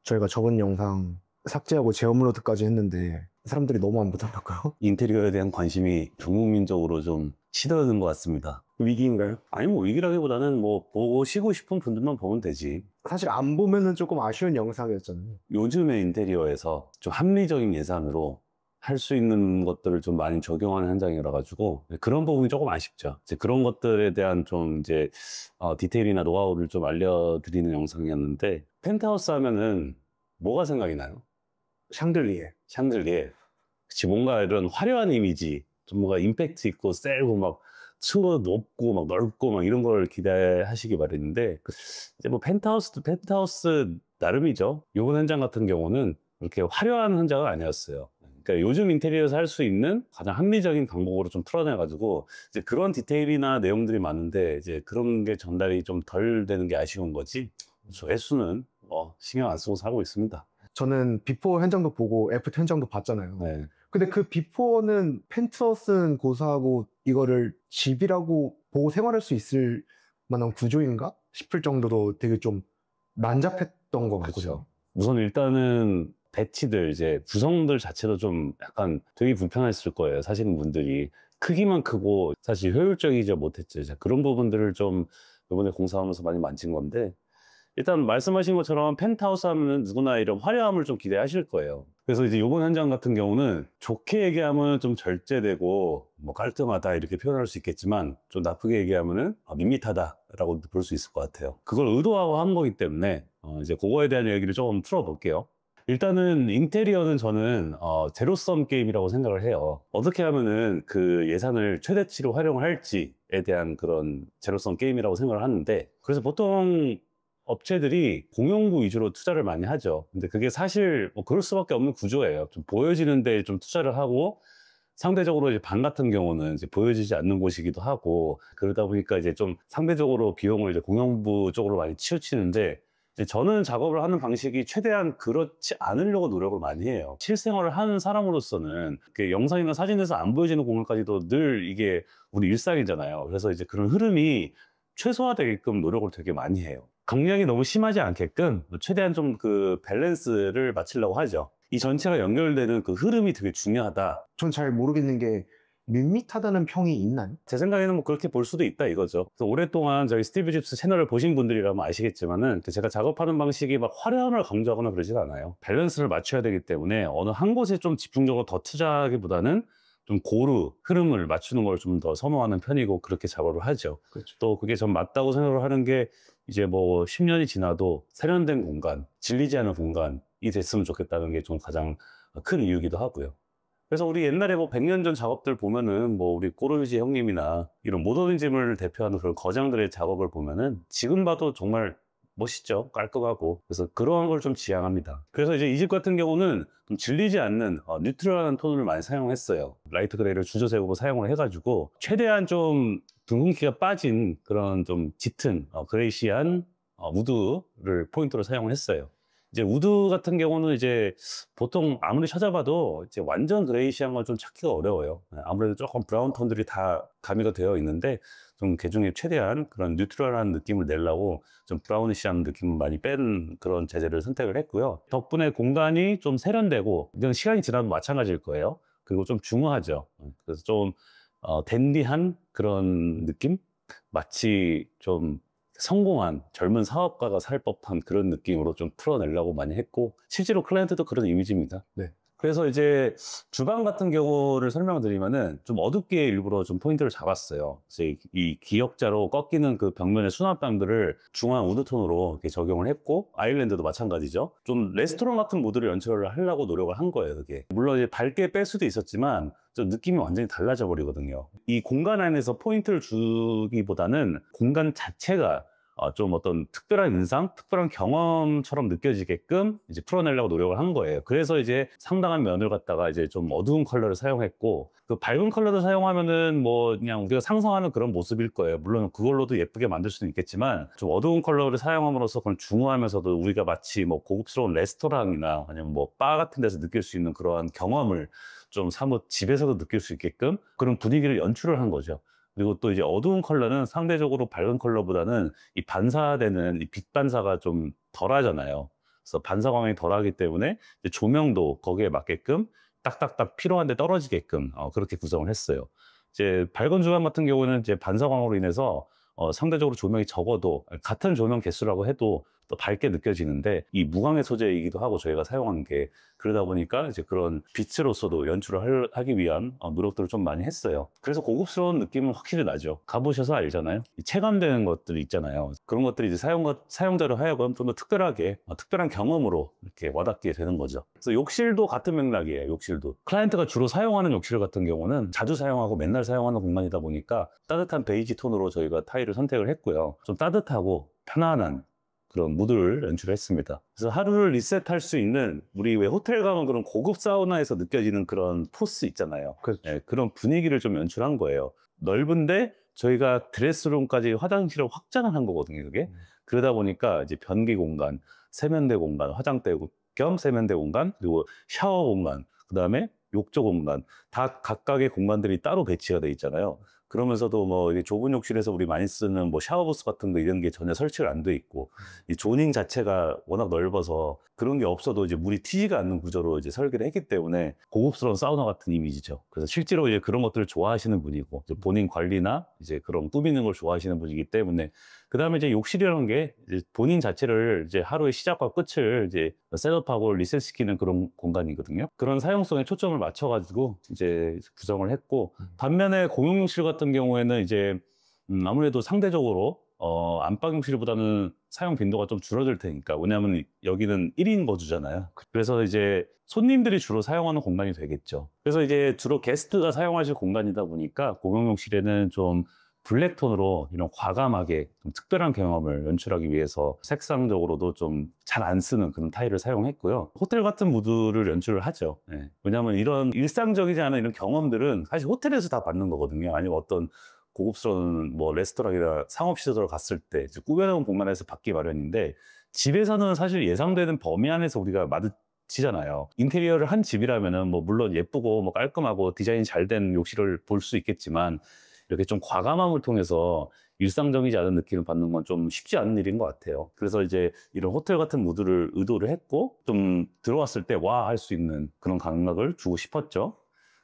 저희가 적은 영상 삭제하고 재업로드까지 했는데 사람들이 너무 안 보더라고요. 인테리어에 대한 관심이 전국민적으로 좀 시들어든 것 같습니다. 위기인가요? 아니 뭐 위기라기보다는 뭐 보고 쉬고 싶은 분들만 보면 되지. 사실 안 보면은 조금 아쉬운 영상이었잖아요. 요즘의 인테리어에서 좀 합리적인 예산으로 할 수 있는 것들을 좀 많이 적용하는 현장이라 가지고 그런 부분이 조금 아쉽죠. 이제 그런 것들에 대한 좀 이제 디테일이나 노하우를 좀 알려드리는 영상이었는데, 펜트하우스 하면은 뭐가 생각이 나요? 샹들리에. 샹들리에. 그치, 뭔가 이런 화려한 이미지, 좀 뭔가 임팩트 있고 세고 막 층고 높고 막 넓고 막 이런 걸 기대하시기 바랬는데, 이제 뭐 펜트하우스도 펜트하우스 나름이죠. 요번 현장 같은 경우는 그렇게 화려한 현장은 아니었어요. 그러니까 요즘 인테리어에서 할 수 있는 가장 합리적인 방법으로 좀 풀어내가지고 이제 그런 디테일이나 내용들이 많은데 이제 그런 게 전달이 좀 덜 되는 게 아쉬운 거지. 조회수는 신경 안 쓰고 살고 있습니다. 저는 비포 현장도 보고 애프터 현장도 봤잖아요. 네. 근데 그 비포는 펜트하우스는 고사하고 이거를 집이라고 보고 생활할 수 있을 만한 구조인가 싶을 정도로 되게 좀 난잡했던 것 같거든요. 그렇죠. 우선 일단은 배치들, 이제 구성들 자체도 좀 약간 되게 불편했을 거예요. 사시는 분들이. 크기만 크고 사실 효율적이지 못했죠. 이제 그런 부분들을 좀 이번에 공사하면서 많이 만진 건데, 일단 말씀하신 것처럼 펜트하우스 하면은 누구나 이런 화려함을 좀 기대하실 거예요. 그래서 이제 이번 현장 같은 경우는 좋게 얘기하면 좀 절제되고 뭐 깔끔하다 이렇게 표현할 수 있겠지만, 좀 나쁘게 얘기하면은 밋밋하다라고 볼 수 있을 것 같아요. 그걸 의도하고 한 거기 때문에 이제 그거에 대한 얘기를 조금 풀어볼게요. 일단은 인테리어는 저는 제로섬 게임이라고 생각을 해요. 어떻게 하면은 그 예산을 최대치로 활용을 할지에 대한 그런 제로섬 게임이라고 생각을 하는데, 그래서 보통 업체들이 공용부 위주로 투자를 많이 하죠. 근데 그게 사실 뭐 그럴 수밖에 없는 구조예요. 좀 보여지는데 좀 투자를 하고, 상대적으로 이제 방 같은 경우는 이제 보여지지 않는 곳이기도 하고, 그러다 보니까 이제 좀 상대적으로 비용을 이제 공용부 쪽으로 많이 치우치는데, 이제 저는 작업을 하는 방식이 최대한 그렇지 않으려고 노력을 많이 해요. 실생활을 하는 사람으로서는 그 영상이나 사진에서 안 보여지는 공간까지도 늘 이게 우리 일상이잖아요. 그래서 이제 그런 흐름이 최소화되게끔 노력을 되게 많이 해요. 강약이 너무 심하지 않게끔 최대한 좀 그 밸런스를 맞추려고 하죠. 이 전체가 연결되는 그 흐름이 되게 중요하다. 전 잘 모르겠는 게 밋밋하다는 평이 있나요? 제 생각에는 뭐 그렇게 볼 수도 있다 이거죠. 그래서 오랫동안 저희 스티브 집스 채널을 보신 분들이라면 아시겠지만은, 제가 작업하는 방식이 막 화려함을 강조하거나 그러진 않아요. 밸런스를 맞춰야 되기 때문에 어느 한 곳에 좀 집중적으로 더 투자하기보다는 좀 고루 흐름을 맞추는 걸 좀 더 선호하는 편이고, 그렇게 작업을 하죠. 그렇죠. 또 그게 전 맞다고 생각을 하는 게, 이제 뭐 10년이 지나도 세련된 공간, 질리지 않은 공간이 됐으면 좋겠다는 게 좀 가장 큰 이유기도 하고요. 그래서 우리 옛날에 뭐 100년 전 작업들 보면은, 뭐 우리 꼬르비지 형님이나 이런 모더니즘을 대표하는 그런 거장들의 작업을 보면은 지금 봐도 정말 멋있죠. 깔끔하고. 그래서 그러한 걸 좀 지향합니다. 그래서 이제 이 집 같은 경우는 좀 질리지 않는 뉴트럴한 톤을 많이 사용했어요. 라이트 그레이를 주저색으로 사용을 해가지고 최대한 좀 둥근기가 빠진 그런 좀 짙은 그레이시한 우드를 포인트로 사용을 했어요. 이제 우드 같은 경우는 이제 보통 아무리 찾아봐도 이제 완전 그레이시한 걸 좀 찾기가 어려워요. 아무래도 조금 브라운 톤들이 다 가미가 되어 있는데, 좀 개중에 최대한 그런 뉴트럴한 느낌을 내려고 좀 브라우니시한 느낌을 많이 뺀 그런 재질을 선택을 했고요. 덕분에 공간이 좀 세련되고, 이건 시간이 지나도 마찬가지일 거예요. 그리고 좀 중후하죠. 그래서 좀 댄디한 그런 느낌? 마치 좀 성공한 젊은 사업가가 살 법한 그런 느낌으로 좀 풀어내려고 많이 했고, 실제로 클라이언트도 그런 이미지입니다. 네. 그래서 이제 주방 같은 경우를 설명을 드리면은 좀 어둡게 일부러 좀 포인트를 잡았어요. 그래서 이 기역자로 꺾이는 그 벽면의 수납장들을 중앙 우드톤으로 이렇게 적용을 했고, 아일랜드도 마찬가지죠. 좀 레스토랑 같은 무드를 연출을 하려고 노력을 한 거예요, 그게. 물론 이제 밝게 뺄 수도 있었지만 좀 느낌이 완전히 달라져 버리거든요. 이 공간 안에서 포인트를 주기보다는 공간 자체가 좀 어떤 특별한 인상, 특별한 경험처럼 느껴지게끔 이제 풀어내려고 노력을 한 거예요. 그래서 이제 상당한 면을 갖다가 이제 좀 어두운 컬러를 사용했고, 그 밝은 컬러를 사용하면은 뭐 그냥 우리가 상상하는 그런 모습일 거예요. 물론 그걸로도 예쁘게 만들 수는 있겠지만, 좀 어두운 컬러를 사용함으로써 그런 중후하면서도 우리가 마치 뭐 고급스러운 레스토랑이나 아니면 뭐 바 같은 데서 느낄 수 있는 그러한 경험을 좀 사뭇 집에서도 느낄 수 있게끔 그런 분위기를 연출을 한 거죠. 그리고 또 이제 어두운 컬러는 상대적으로 밝은 컬러보다는 이 반사되는 이 빛 반사가 좀 덜하잖아요. 그래서 반사광이 덜하기 때문에 이제 조명도 거기에 맞게끔 딱딱딱 필요한데 떨어지게끔 그렇게 구성을 했어요. 이제 밝은 주방 같은 경우는 이제 반사광으로 인해서 상대적으로 조명이 적어도 같은 조명 개수라고 해도 또 밝게 느껴지는데 이 무광의 소재이기도 하고 저희가 사용한 게 그러다 보니까 이제 그런 빛으로서도 연출을 하기 위한 노력들을 좀 많이 했어요. 그래서 고급스러운 느낌은 확실히 나죠. 가보셔서 알잖아요. 이 체감되는 것들이 있잖아요. 그런 것들이 이제 사용자로 하여금 좀 더 특별하게 특별한 경험으로 이렇게 와닿게 되는 거죠. 그래서 욕실도 같은 맥락이에요. 욕실도 클라이언트가 주로 사용하는 욕실 같은 경우는 자주 사용하고 맨날 사용하는 공간이다 보니까 따뜻한 베이지 톤으로 저희가 타일을 선택을 했고요. 좀 따뜻하고 편안한 그런 무드를 연출했습니다. 그래서 하루를 리셋할 수 있는, 우리 왜 호텔 가면 그런 고급 사우나에서 느껴지는 그런 포스 있잖아요. 그렇죠. 네, 그런 분위기를 좀 연출한 거예요. 넓은데 저희가 드레스룸까지 화장실을 확장을 한 거거든요, 그게. 그러다 보니까 이제 변기 공간, 세면대 공간, 화장대 겸 세면대 공간, 그리고 샤워 공간, 그 다음에 욕조 공간, 다 각각의 공간들이 따로 배치가 돼 있잖아요. 그러면서도 뭐 이게 좁은 욕실에서 우리 많이 쓰는 뭐 샤워부스 같은 거 이런 게 전혀 설치가 안 돼 있고, 이 조닝 자체가 워낙 넓어서 그런 게 없어도 이제 물이 튀지가 않는 구조로 이제 설계를 했기 때문에 고급스러운 사우나 같은 이미지죠. 그래서 실제로 이제 그런 것들을 좋아하시는 분이고, 이제 본인 관리나 이제 그런 꾸미는 걸 좋아하시는 분이기 때문에, 그 다음에 이제 욕실이라는 게 이제 본인 자체를 이제 하루의 시작과 끝을 이제 셋업하고 리셋시키는 그런 공간이거든요. 그런 사용성에 초점을 맞춰가지고 이제 구성을 했고, 반면에 공용욕실 같은 경우에는 이제 아무래도 상대적으로 안방욕실보다는 사용 빈도가 좀 줄어들 테니까, 왜냐하면 여기는 1인 거주잖아요. 그래서 이제 손님들이 주로 사용하는 공간이 되겠죠. 그래서 이제 주로 게스트가 사용하실 공간이다 보니까 공용욕실에는 좀 블랙톤으로 이런 과감하게 좀 특별한 경험을 연출하기 위해서 색상적으로도 좀 잘 안 쓰는 그런 타일을 사용했고요. 호텔 같은 무드를 연출을 하죠. 네. 왜냐하면 이런 일상적이지 않은 이런 경험들은 사실 호텔에서 다 받는 거거든요. 아니면 어떤 고급스러운 뭐 레스토랑이나 상업시설을 갔을 때 이제 꾸며놓은 공간에서 받기 마련인데, 집에서는 사실 예상되는 범위 안에서 우리가 마주치잖아요. 인테리어를 한 집이라면은 뭐 물론 예쁘고 뭐 깔끔하고 디자인이 잘 된 욕실을 볼 수 있겠지만, 이렇게 좀 과감함을 통해서 일상적이지 않은 느낌을 받는 건 좀 쉽지 않은 일인 것 같아요. 그래서 이제 이런 호텔 같은 무드를 의도를 했고, 좀 들어왔을 때 와 할 수 있는 그런 감각을 주고 싶었죠.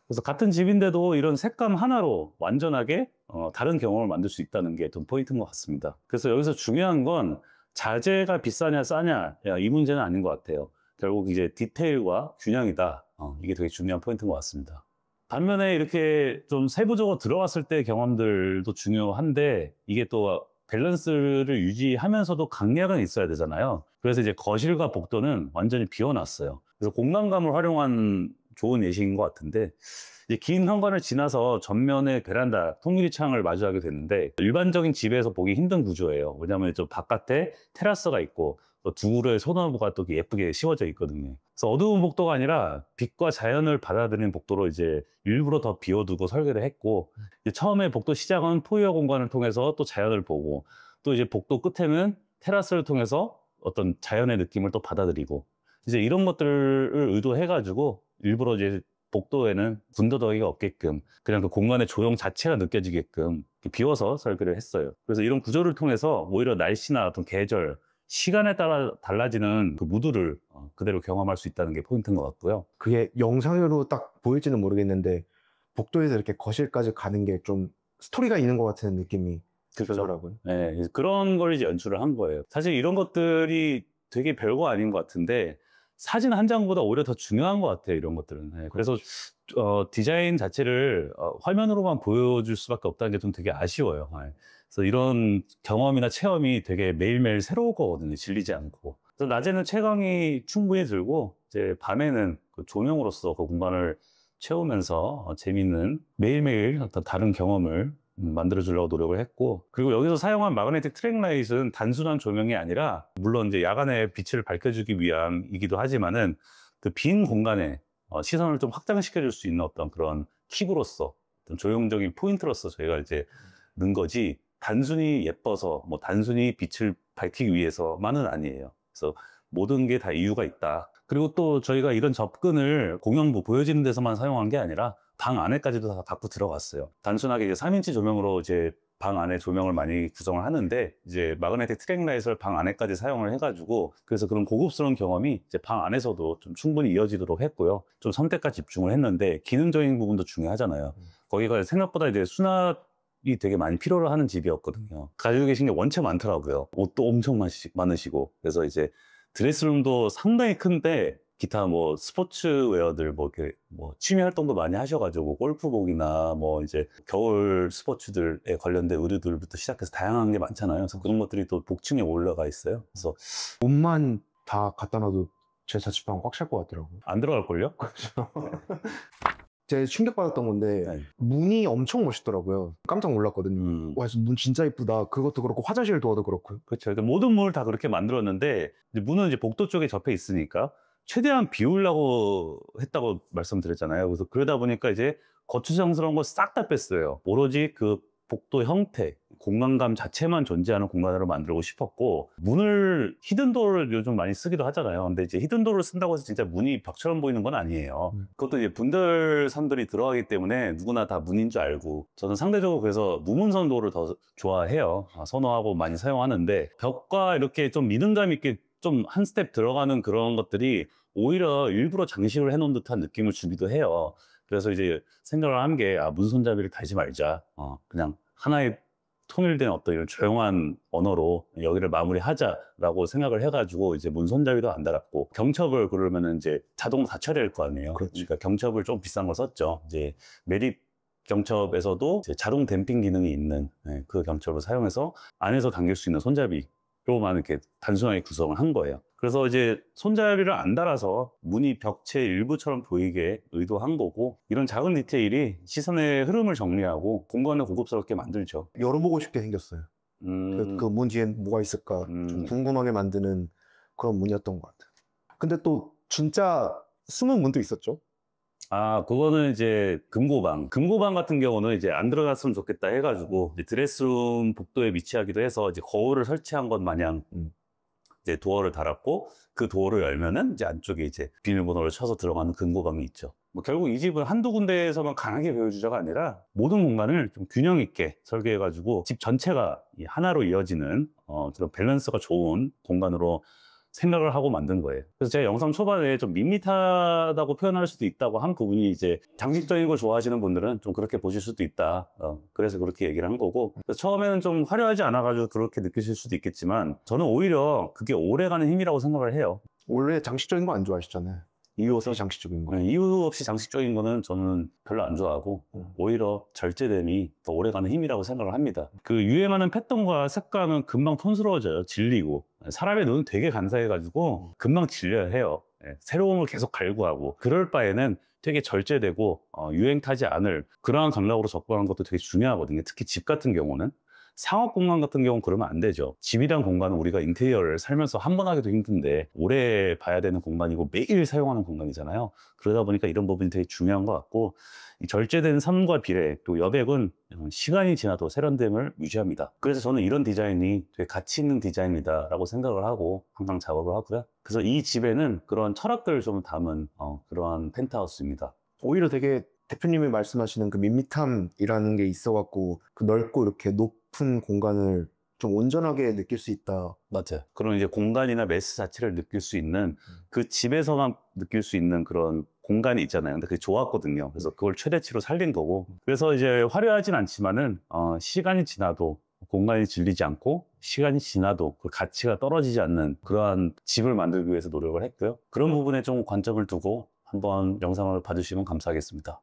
그래서 같은 집인데도 이런 색감 하나로 완전하게 다른 경험을 만들 수 있다는 게 좀 포인트인 것 같습니다. 그래서 여기서 중요한 건 자재가 비싸냐 싸냐 이 문제는 아닌 것 같아요. 결국 이제 디테일과 균형이다. 이게 되게 중요한 포인트인 것 같습니다. 반면에 이렇게 좀 세부적으로 들어갔을 때 경험들도 중요한데, 이게 또 밸런스를 유지하면서도 강약은 있어야 되잖아요. 그래서 이제 거실과 복도는 완전히 비워놨어요. 그래서 공간감을 활용한 좋은 예시인 것 같은데, 이제 긴 현관을 지나서 전면에 베란다, 통유리 창을 마주하게 됐는데, 일반적인 집에서 보기 힘든 구조예요. 왜냐하면 좀 바깥에 테라스가 있고 또 두 그루의 소나무가 또 예쁘게 씌워져 있거든요. 그래서 어두운 복도가 아니라 빛과 자연을 받아들이는 복도로 이제 일부러 더 비워두고 설계를 했고, 이제 처음에 복도 시작은 포유어 공간을 통해서 또 자연을 보고, 또 이제 복도 끝에는 테라스를 통해서 어떤 자연의 느낌을 또 받아들이고, 이제 이런 것들을 의도해가지고 일부러 이제 복도에는 군더더기가 없게끔 그냥 그 공간의 조형 자체가 느껴지게끔 비워서 설계를 했어요. 그래서 이런 구조를 통해서 오히려 날씨나 어떤 계절, 시간에 따라 달라지는 그 무드를 그대로 경험할 수 있다는 게 포인트인 것 같고요. 그게 영상으로 딱 보일지는 모르겠는데 복도에서 이렇게 거실까지 가는 게 좀 스토리가 있는 것 같은 느낌이 들더라고요. 네, 그런 걸 이제 연출을 한 거예요. 사실 이런 것들이 되게 별거 아닌 것 같은데, 사진 한 장보다 오히려 더 중요한 것 같아요, 이런 것들은. 네, 그래서 디자인 자체를 화면으로만 보여줄 수밖에 없다는 게 좀 되게 아쉬워요. 네. 그래서 이런 경험이나 체험이 되게 매일매일 새로울 거거든요, 질리지 않고. 그래서 낮에는 채광이 충분히 들고, 이제 밤에는 그 조명으로서 그 공간을 채우면서 재밌는 매일매일 어떤 다른 경험을 만들어 주려고 노력을 했고, 그리고 여기서 사용한 마그네틱 트랙라이트는 단순한 조명이 아니라, 물론 이제 야간에 빛을 밝혀주기 위함이기도 하지만은 그 빈 공간에 시선을 좀 확장시켜 줄 수 있는 어떤 그런 팁으로서, 어떤 조형적인 포인트로서 저희가 이제 넣은 거지, 단순히 예뻐서 뭐 단순히 빛을 밝히기 위해서만은 아니에요. 그래서 모든 게 다 이유가 있다. 그리고 또 저희가 이런 접근을 공연부 보여지는 데서만 사용한 게 아니라 방 안에까지도 다 갖고 들어갔어요. 단순하게 이제 3인치 조명으로 이제 방 안에 조명을 많이 구성을 하는데 이제 마그네틱 트랙 라이트를 방 안에까지 사용을 해가지고 그래서 그런 고급스러운 경험이 이제 방 안에서도 좀 충분히 이어지도록 했고요. 좀 선택과 집중을 했는데 기능적인 부분도 중요하잖아요. 거기가 생각보다 이제 수납이 되게 많이 필요로 하는 집이었거든요. 가지고 계신 게 원체 많더라고요. 옷도 엄청 많으시고 그래서 이제 드레스룸도 상당히 큰데 기타 뭐 스포츠웨어들 뭐 이렇게 뭐 취미 활동도 많이 하셔가지고 골프복이나 뭐 이제 겨울 스포츠들에 관련된 의류들부터 시작해서 다양한 게 많잖아요. 그래서 그런 것들이 또 복층에 올라가 있어요. 그래서 옷만 다 갖다 놔도 제 자취방 꽉 찰 것 같더라고요. 안 들어갈걸요? 제가 충격받았던 건데 네. 문이 엄청 멋있더라고요. 깜짝 놀랐거든요. 와, 문 진짜 이쁘다. 그것도 그렇고 화장실 도어도 그렇고요. 그렇죠. 모든 문을 다 그렇게 만들었는데 이제 문은 이제 복도 쪽에 접해 있으니까 최대한 비우려고 했다고 말씀드렸잖아요. 그래서 그러다 보니까 이제 거추장스러운 거 싹 다 뺐어요. 오로지 그 복도 형태, 공간감 자체만 존재하는 공간으로 만들고 싶었고 문을 히든도어를 요즘 많이 쓰기도 하잖아요. 근데 이제 히든도어를 쓴다고 해서 진짜 문이 벽처럼 보이는 건 아니에요. 그것도 이제 분들선들이 들어가기 때문에 누구나 다 문인 줄 알고 저는 상대적으로 그래서 무문선 도어를 더 좋아해요. 선호하고 많이 사용하는데 벽과 이렇게 좀 미능감 있게 좀 한 스텝 들어가는 그런 것들이 오히려 일부러 장식을 해놓은 듯한 느낌을 주기도 해요. 그래서 이제 생각을 한 게 문손잡이를 달지 말자. 그냥 하나의 통일된 어떤 이런 조용한 언어로 여기를 마무리하자라고 생각을 해가지고 이제 문손잡이도 안 달았고 경첩을 그러면은 이제 자동 다 처리할 거 아니에요. 그렇죠. 그러니까 경첩을 좀 비싼 거 썼죠. 이제 매립 경첩에서도 이제 자동 댐핑 기능이 있는 그 경첩을 사용해서 안에서 당길 수 있는 손잡이로만 이렇게 단순하게 구성을 한 거예요. 그래서 이제 손잡이를 안 달아서 문이 벽체 일부처럼 보이게 의도한 거고 이런 작은 디테일이 시선의 흐름을 정리하고 공간을 고급스럽게 만들죠. 열어보고 싶게 생겼어요. 그 문 뒤엔 뭐가 있을까 좀 궁금하게 만드는 그런 문이었던 것 같아요. 근데 또 진짜 숨은 문도 있었죠? 그거는 이제 금고방 같은 경우는 이제 안 들어갔으면 좋겠다 해가지고 이제 드레스룸 복도에 위치하기도 해서 이제 거울을 설치한 것 마냥 이제 도어를 달았고 그 도어를 열면은 이제 안쪽에 이제 비밀번호를 쳐서 들어가는 금고방이 있죠. 뭐 결국 이 집은 한두 군데에서만 강하게 보여주자가 아니라 모든 공간을 좀 균형 있게 설계해가지고 집 전체가 하나로 이어지는 그런 밸런스가 좋은 공간으로 생각을 하고 만든 거예요. 그래서 제가 영상 초반에 좀 밋밋하다고 표현할 수도 있다고 한 부분이 이제 장식적인 걸 좋아하시는 분들은 좀 그렇게 보실 수도 있다. 그래서 그렇게 얘기를 한 거고 처음에는 좀 화려하지 않아가지고 그렇게 느끼실 수도 있겠지만 저는 오히려 그게 오래가는 힘이라고 생각을 해요. 원래 장식적인 거 안 좋아하시잖아요. 이유 없이 장식적인 거. 이유 없이 장식적인 거는 저는 별로 안 좋아하고 오히려 절제됨이 더 오래가는 힘이라고 생각을 합니다. 그 유행하는 패턴과 색감은 금방 촌스러워져요. 질리고 사람의 눈은 되게 간사해가지고 금방 질려야 해요. 새로운 걸 계속 갈구하고 그럴 바에는 되게 절제되고 유행 타지 않을 그러한 감각으로 접근하는 것도 되게 중요하거든요. 특히 집 같은 경우는 상업 공간 같은 경우는 그러면 안 되죠. 집이란 공간은 우리가 인테리어를 살면서 한 번 하기도 힘든데 오래 봐야 되는 공간이고 매일 사용하는 공간이잖아요. 그러다 보니까 이런 부분이 되게 중요한 것 같고 이 절제된 삶과 비례 또 여백은 시간이 지나도 세련됨을 유지합니다. 그래서 저는 이런 디자인이 되게 가치 있는 디자인이다 라고 생각을 하고 항상 작업을 하고요. 그래서 이 집에는 그런 철학들을 좀 담은 그러한 펜트하우스입니다. 오히려 되게 대표님이 말씀하시는 그 밋밋함이라는 게 있어갖고 그 넓고 이렇게 높은 공간을 좀 온전하게 느낄 수 있다. 맞아요. 그런 이제 공간이나 매스 자체를 느낄 수 있는 그 집에서만 느낄 수 있는 그런 공간이 있잖아요. 근데 그게 좋았거든요. 그래서 그걸 최대치로 살린 거고. 그래서 이제 화려하진 않지만은 시간이 지나도 공간이 질리지 않고 시간이 지나도 그 가치가 떨어지지 않는 그러한 집을 만들기 위해서 노력을 했고요. 그런 부분에 좀 관점을 두고 한번 영상을 봐주시면 감사하겠습니다.